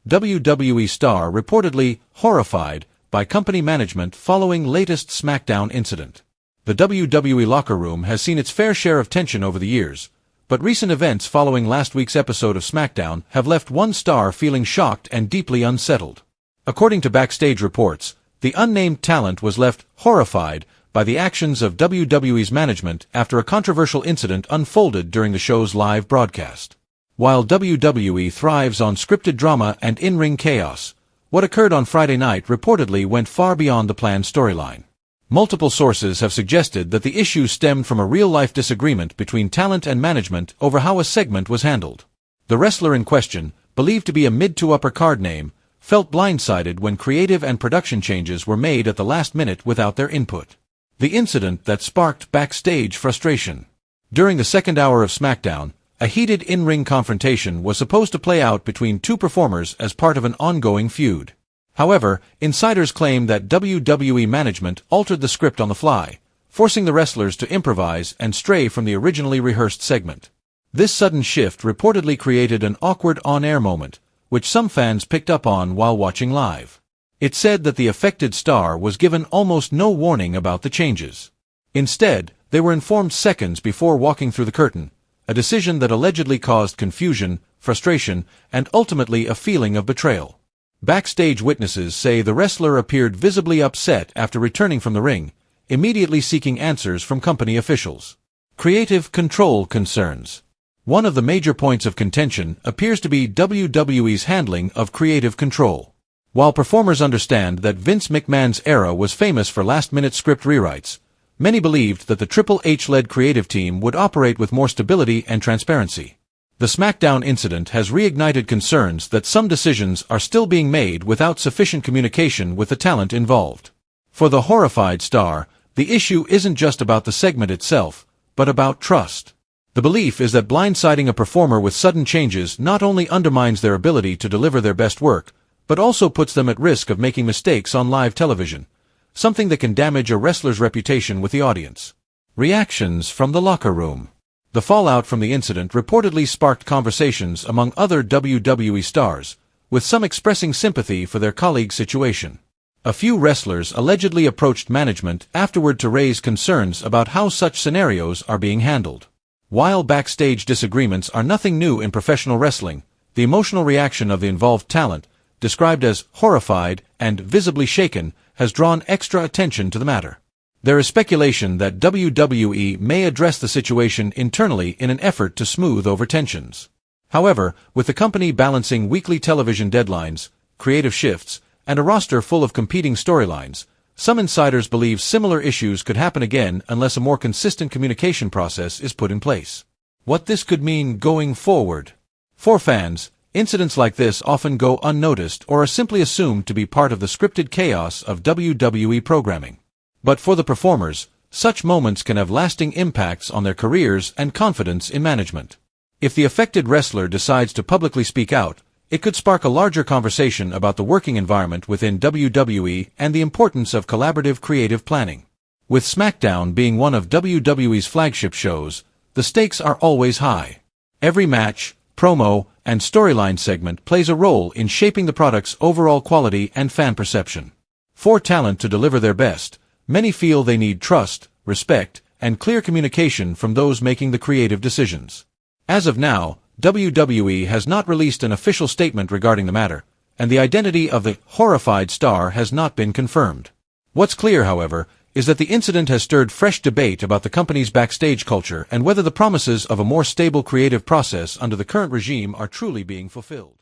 WWE star reportedly horrified by company management following latest SmackDown incident. The WWE locker room has seen its fair share of tension over the years, but recent events following last week's episode of SmackDown have left one star feeling shocked and deeply unsettled. According to Backstage reports, the unnamed talent was left horrified by the actions of WWE's management after a controversial incident unfolded during the show's live broadcast. While WWE thrives on scripted drama and in-ring chaos, what occurred on Friday night reportedly went far beyond the planned storyline. Multiple sources have suggested that the issue stemmed from a real-life disagreement between talent and management over how a segment was handled. The wrestler in question, believed to be a mid-to-upper card name, felt blindsided when creative and production changes were made at the last minute without their input. The incident that sparked backstage frustration. During the second hour of SmackDown, a heated in-ring confrontation was supposed to play out between two performers as part of an ongoing feud. However, insiders claim that WWE management altered the script on the fly, forcing the wrestlers to improvise and stray from the originally rehearsed segment. This sudden shift reportedly created an awkward on-air moment, which some fans picked up on while watching live. It said that the affected star was given almost no warning about the changes. Instead, they were informed seconds before walking through the curtain, a decision that allegedly caused confusion, frustration, and ultimately a feeling of betrayal. Backstage witnesses say the wrestler appeared visibly upset after returning from the ring, immediately seeking answers from company officials. Creative control concerns. One of the major points of contention appears to be WWE's handling of creative control. While performers understand that Vince McMahon's era was famous for last-minute script rewrites, many believed that the Triple H-led creative team would operate with more stability and transparency. The SmackDown incident has reignited concerns that some decisions are still being made without sufficient communication with the talent involved. For the horrified star, the issue isn't just about the segment itself, but about trust. The belief is that blindsiding a performer with sudden changes not only undermines their ability to deliver their best work, but also puts them at risk of making mistakes on live television, something that can damage a wrestler's reputation with the audience. Reactions from the locker room. The fallout from the incident reportedly sparked conversations among other WWE stars, with some expressing sympathy for their colleague's situation. A few wrestlers allegedly approached management afterward to raise concerns about how such scenarios are being handled. While backstage disagreements are nothing new in professional wrestling, the emotional reaction of the involved talent, described as horrified and visibly shaken, has drawn extra attention to the matter. There is speculation that WWE may address the situation internally in an effort to smooth over tensions. However, with the company balancing weekly television deadlines, creative shifts, and a roster full of competing storylines, some insiders believe similar issues could happen again unless a more consistent communication process is put in place. What this could mean going forward. For fans, incidents like this often go unnoticed or are simply assumed to be part of the scripted chaos of WWE programming. But for the performers, such moments can have lasting impacts on their careers and confidence in management. If the affected wrestler decides to publicly speak out, it could spark a larger conversation about the working environment within WWE and the importance of collaborative creative planning. With SmackDown being one of WWE's flagship shows, the stakes are always high. Every match, promo, and storyline segment plays a role in shaping the product's overall quality and fan perception. For talent to deliver their best, many feel they need trust, respect, and clear communication from those making the creative decisions. As of now, WWE has not released an official statement regarding the matter, and the identity of the horrified star has not been confirmed. What's clear, however, is that the incident has stirred fresh debate about the company's backstage culture and whether the promises of a more stable creative process under the current regime are truly being fulfilled.